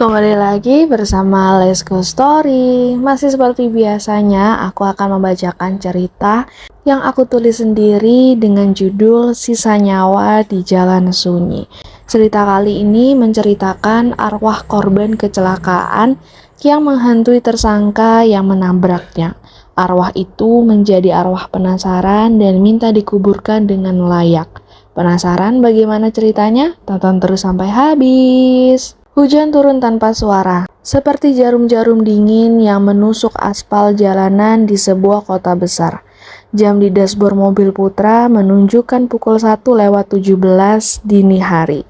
Kembali lagi bersama Let's Go Story. Masih seperti biasanya, aku akan membacakan cerita yang aku tulis sendiri dengan judul Sisa Nyawa di Jalan Sunyi. Cerita kali ini menceritakan arwah korban kecelakaan yang menghantui tersangka yang menabraknya. Arwah itu menjadi arwah penasaran dan minta dikuburkan dengan layak. Penasaran bagaimana ceritanya? Tonton terus sampai habis. Hujan turun tanpa suara, seperti jarum-jarum dingin yang menusuk aspal jalanan di sebuah kota besar. Jam di dashboard mobil Putra menunjukkan pukul 1:17 dini hari.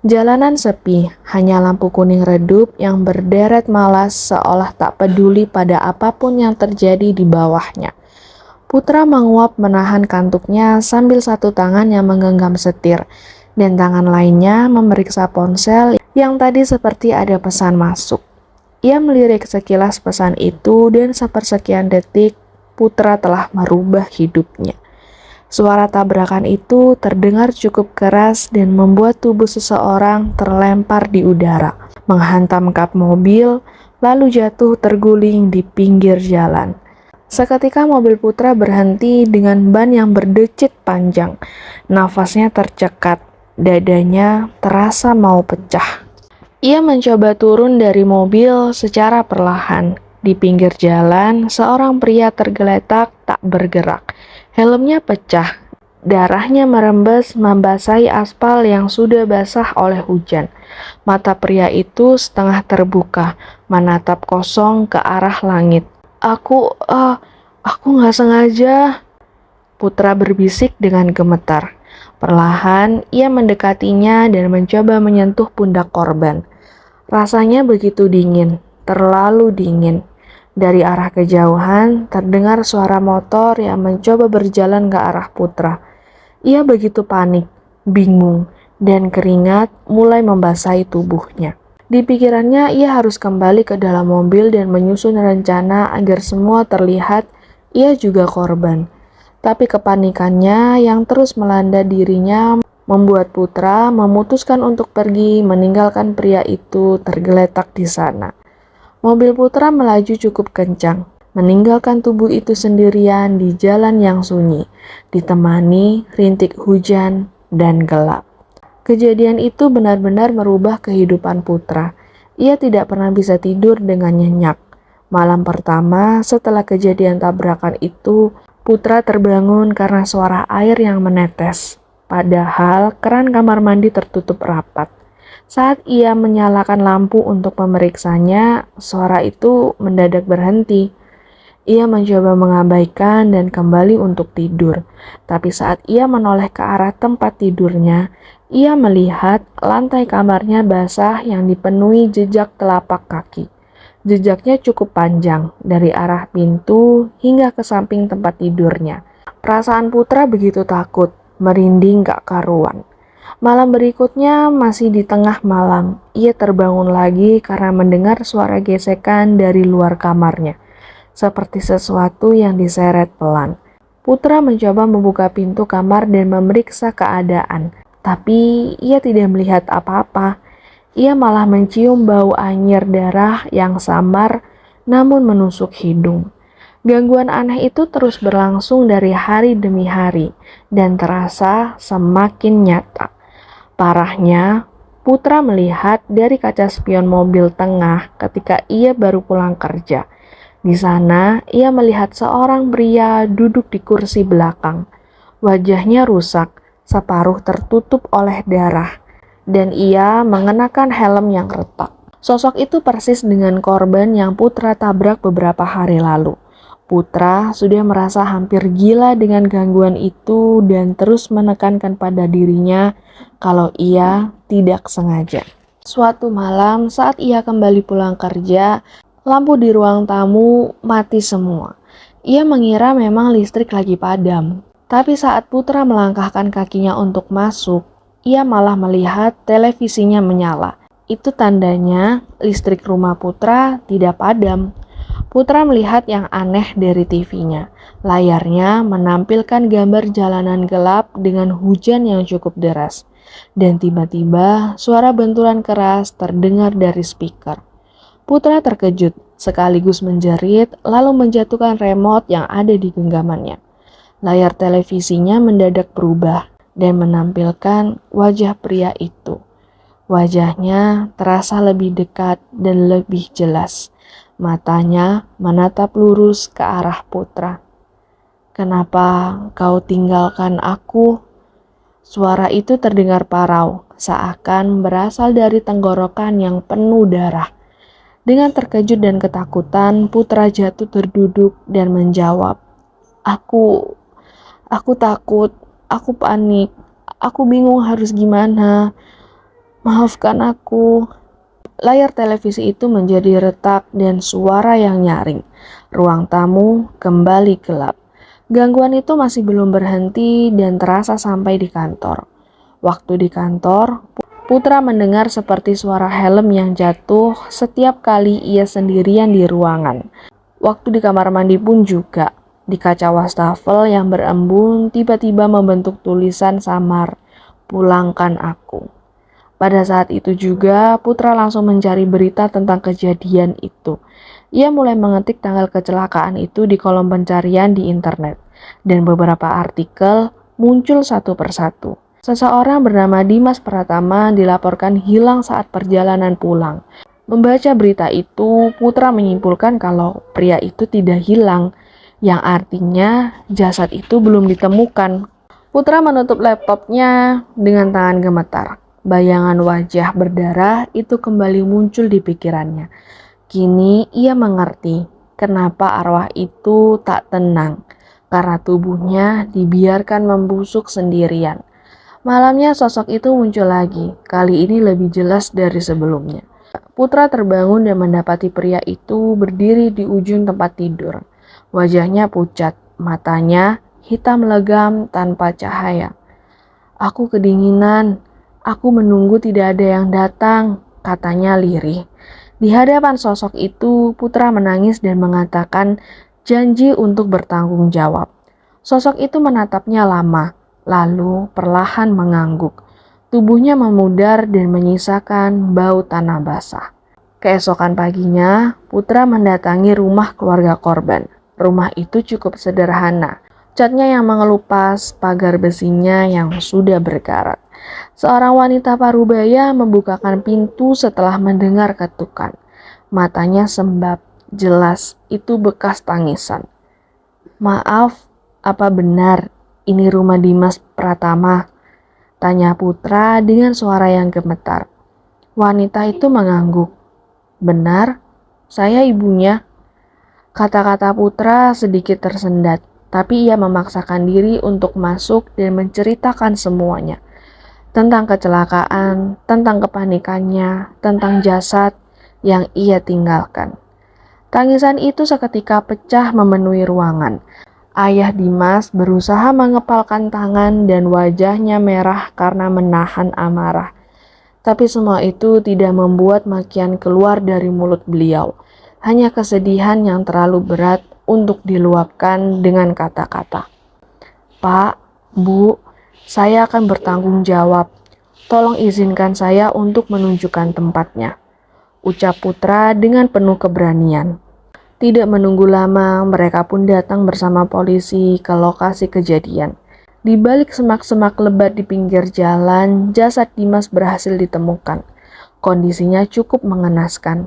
Jalanan sepi, hanya lampu kuning redup yang berderet malas seolah tak peduli pada apapun yang terjadi di bawahnya. Putra menguap menahan kantuknya sambil satu tangan yang menggenggam setir, dan tangan lainnya memeriksa ponsel yang tadi seperti ada pesan masuk. Ia melirik sekilas pesan itu dan sepersekian detik Putra telah merubah hidupnya. Suara tabrakan itu terdengar cukup keras dan membuat tubuh seseorang terlempar di udara, menghantam kap mobil, lalu jatuh terguling di pinggir jalan. Seketika mobil Putra berhenti dengan ban yang berdecit panjang. Nafasnya tercekat, dadanya terasa mau pecah. Ia mencoba turun dari mobil secara perlahan. Di pinggir jalan, seorang pria tergeletak tak bergerak. Helmnya pecah, darahnya merembes membasahi aspal yang sudah basah oleh hujan. Mata pria itu setengah terbuka, menatap kosong ke arah langit. Aku nggak sengaja, Putra berbisik dengan gemetar. Perlahan, ia mendekatinya dan mencoba menyentuh pundak korban. Rasanya begitu dingin, terlalu dingin. Dari arah kejauhan, terdengar suara motor yang mencoba berjalan ke arah Putra. Ia begitu panik, bingung, dan keringat mulai membasahi tubuhnya. Di pikirannya, ia harus kembali ke dalam mobil dan menyusun rencana agar semua terlihat ia juga korban. Tapi kepanikannya yang terus melanda dirinya membuat Putra memutuskan untuk pergi meninggalkan pria itu tergeletak di sana. Mobil Putra melaju cukup kencang, meninggalkan tubuh itu sendirian di jalan yang sunyi, ditemani rintik hujan dan gelap. Kejadian itu benar-benar merubah kehidupan Putra. Ia tidak pernah bisa tidur dengan nyenyak. Malam pertama setelah kejadian tabrakan itu, Putra terbangun karena suara air yang menetes. Padahal keran kamar mandi tertutup rapat. Saat ia menyalakan lampu untuk memeriksanya, suara itu mendadak berhenti. Ia mencoba mengabaikan dan kembali untuk tidur. Tapi saat ia menoleh ke arah tempat tidurnya, ia melihat lantai kamarnya basah yang dipenuhi jejak telapak kaki. Jejaknya cukup panjang, dari arah pintu hingga ke samping tempat tidurnya. Perasaan Putra begitu takut, merinding gak karuan. Malam berikutnya, masih di tengah malam, ia terbangun lagi karena mendengar suara gesekan dari luar kamarnya, seperti sesuatu yang diseret pelan. Putra mencoba membuka pintu kamar dan memeriksa keadaan, tapi ia tidak melihat apa-apa. Ia malah mencium bau anyir darah yang samar namun menusuk hidung. Gangguan aneh itu terus berlangsung dari hari demi hari dan terasa semakin nyata. Parahnya, Putra melihat dari kaca spion mobil tengah ketika ia baru pulang kerja. Di sana, ia melihat seorang pria duduk di kursi belakang. Wajahnya rusak, separuh tertutup oleh darah, dan ia mengenakan helm yang retak. Sosok itu persis dengan korban yang Putra tabrak beberapa hari lalu. Putra sudah merasa hampir gila dengan gangguan itu dan terus menekankan pada dirinya kalau ia tidak sengaja. Suatu malam saat ia kembali pulang kerja, lampu di ruang tamu mati semua. Ia mengira memang listrik lagi padam. Tapi saat Putra melangkahkan kakinya untuk masuk, ia malah melihat televisinya menyala. Itu tandanya listrik rumah Putra tidak padam. Putra melihat yang aneh dari TV-nya. Layarnya menampilkan gambar jalanan gelap dengan hujan yang cukup deras. Dan tiba-tiba suara benturan keras terdengar dari speaker. Putra terkejut, sekaligus menjerit, lalu menjatuhkan remote yang ada di genggamannya. Layar televisinya mendadak berubah dan menampilkan wajah pria itu. Wajahnya terasa lebih dekat dan lebih jelas. Matanya menatap lurus ke arah Putra. "Kenapa kau tinggalkan aku?" Suara itu terdengar parau, seakan berasal dari tenggorokan yang penuh darah. Dengan terkejut dan ketakutan, Putra jatuh terduduk dan menjawab, Aku takut, aku panik, aku bingung harus gimana. Maafkan aku." Layar televisi itu menjadi retak dan suara yang nyaring. Ruang tamu kembali gelap. Gangguan itu masih belum berhenti dan terasa sampai di kantor. Waktu di kantor, Putra mendengar seperti suara helm yang jatuh setiap kali ia sendirian di ruangan. Waktu di kamar mandi pun juga. Di kaca wastafel yang berembun tiba-tiba membentuk tulisan samar, "Pulangkan aku." Pada saat itu juga, Putra langsung mencari berita tentang kejadian itu. Ia mulai mengetik tanggal kecelakaan itu di kolom pencarian di internet, dan beberapa artikel muncul satu persatu. Seseorang bernama Dimas Pratama dilaporkan hilang saat perjalanan pulang. Membaca berita itu, Putra menyimpulkan kalau pria itu tidak hilang, yang artinya jasad itu belum ditemukan. Putra menutup laptopnya dengan tangan gemetar. Bayangan wajah berdarah itu kembali muncul di pikirannya. Kini ia mengerti kenapa arwah itu tak tenang, karena tubuhnya dibiarkan membusuk sendirian. Malamnya sosok itu muncul lagi, kali ini lebih jelas dari sebelumnya. Putra terbangun dan mendapati pria itu berdiri di ujung tempat tidur. Wajahnya pucat, matanya hitam legam tanpa cahaya. "Aku kedinginan, aku menunggu tidak ada yang datang," katanya lirih. Di hadapan sosok itu, Putra menangis dan mengatakan janji untuk bertanggung jawab. Sosok itu menatapnya lama, lalu perlahan mengangguk. Tubuhnya memudar dan menyisakan bau tanah basah. Keesokan paginya, Putra mendatangi rumah keluarga korban. Rumah itu cukup sederhana. Catnya yang mengelupas, pagar besinya yang sudah berkarat. Seorang wanita parubaya membukakan pintu setelah mendengar ketukan. Matanya sembab, jelas itu bekas tangisan. "Maaf, apa benar ini rumah Dimas Pratama?" tanya Putra dengan suara yang gemetar. Wanita itu mengangguk. "Benar, saya ibunya." Kata-kata Putra sedikit tersendat, tapi ia memaksakan diri untuk masuk dan menceritakan semuanya. Tentang kecelakaan, tentang kepanikannya, tentang jasad yang ia tinggalkan. Tangisan itu seketika pecah memenuhi ruangan. Ayah Dimas berusaha mengepalkan tangan dan wajahnya merah karena menahan amarah. Tapi semua itu tidak membuat makian keluar dari mulut beliau. Hanya kesedihan yang terlalu berat untuk diluapkan dengan kata-kata. "Pak, Bu, saya akan bertanggung jawab. Tolong izinkan saya untuk menunjukkan tempatnya," ucap Putra dengan penuh keberanian. Tidak menunggu lama, mereka pun datang bersama polisi ke lokasi kejadian. Di balik semak-semak lebat di pinggir jalan, jasad Dimas berhasil ditemukan. Kondisinya cukup mengenaskan,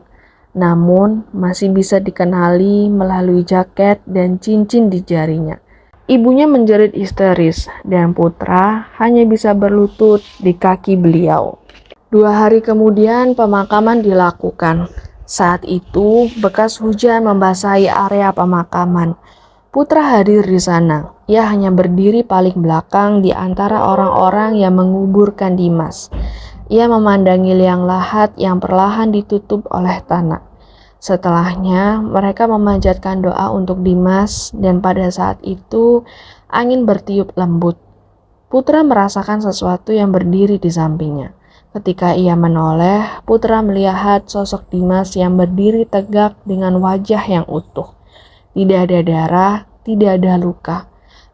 namun masih bisa dikenali melalui jaket dan cincin di jarinya. Ibunya menjerit histeris dan Putra hanya bisa berlutut di kaki beliau. 2 hari kemudian pemakaman dilakukan. Saat itu bekas hujan membasahi area pemakaman. Putra hadir di sana. Ia hanya berdiri paling belakang di antara orang-orang yang menguburkan Dimas. Ia memandangi liang lahat yang perlahan ditutup oleh tanah. Setelahnya, mereka memanjatkan doa untuk Dimas dan pada saat itu angin bertiup lembut. Putra merasakan sesuatu yang berdiri di sampingnya. Ketika ia menoleh, Putra melihat sosok Dimas yang berdiri tegak dengan wajah yang utuh. Tidak ada darah, tidak ada luka,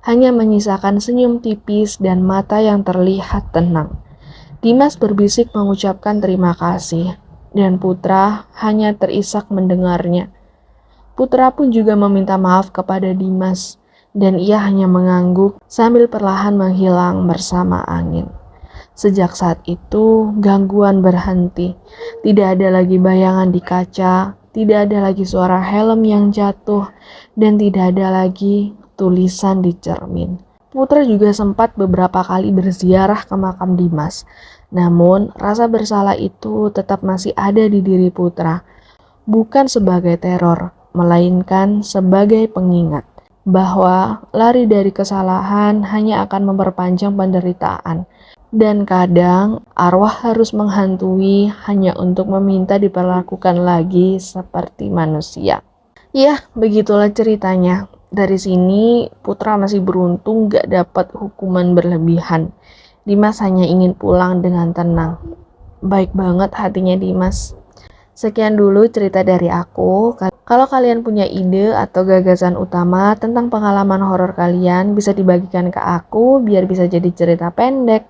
hanya menyisakan senyum tipis dan mata yang terlihat tenang. Dimas berbisik mengucapkan terima kasih, dan Putra hanya terisak mendengarnya. Putra pun juga meminta maaf kepada Dimas, dan ia hanya mengangguk sambil perlahan menghilang bersama angin. Sejak saat itu, gangguan berhenti. Tidak ada lagi bayangan di kaca, tidak ada lagi suara helm yang jatuh, dan tidak ada lagi tulisan di cermin. Putra juga sempat beberapa kali berziarah ke makam Dimas. Namun, rasa bersalah itu tetap masih ada di diri Putra. Bukan sebagai teror, melainkan sebagai pengingat bahwa lari dari kesalahan hanya akan memperpanjang penderitaan. Dan kadang arwah harus menghantui hanya untuk meminta diperlakukan lagi seperti manusia. Ya, begitulah ceritanya. Dari sini Putra masih beruntung gak dapat hukuman berlebihan. Dimas hanya ingin pulang dengan tenang. Baik banget hatinya Dimas. Sekian dulu cerita dari aku. Kalau kalian punya ide atau gagasan utama tentang pengalaman horor kalian, bisa dibagikan ke aku biar bisa jadi cerita pendek.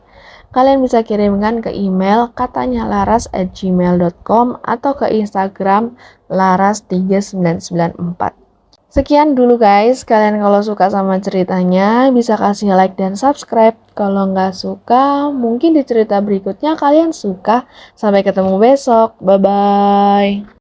Kalian bisa kirimkan ke email katanyalaras@gmail.com atau ke Instagram laras3994. Sekian dulu guys, kalian kalau suka sama ceritanya bisa kasih like dan subscribe. Kalau nggak suka, mungkin di cerita berikutnya kalian suka. Sampai ketemu besok, bye-bye.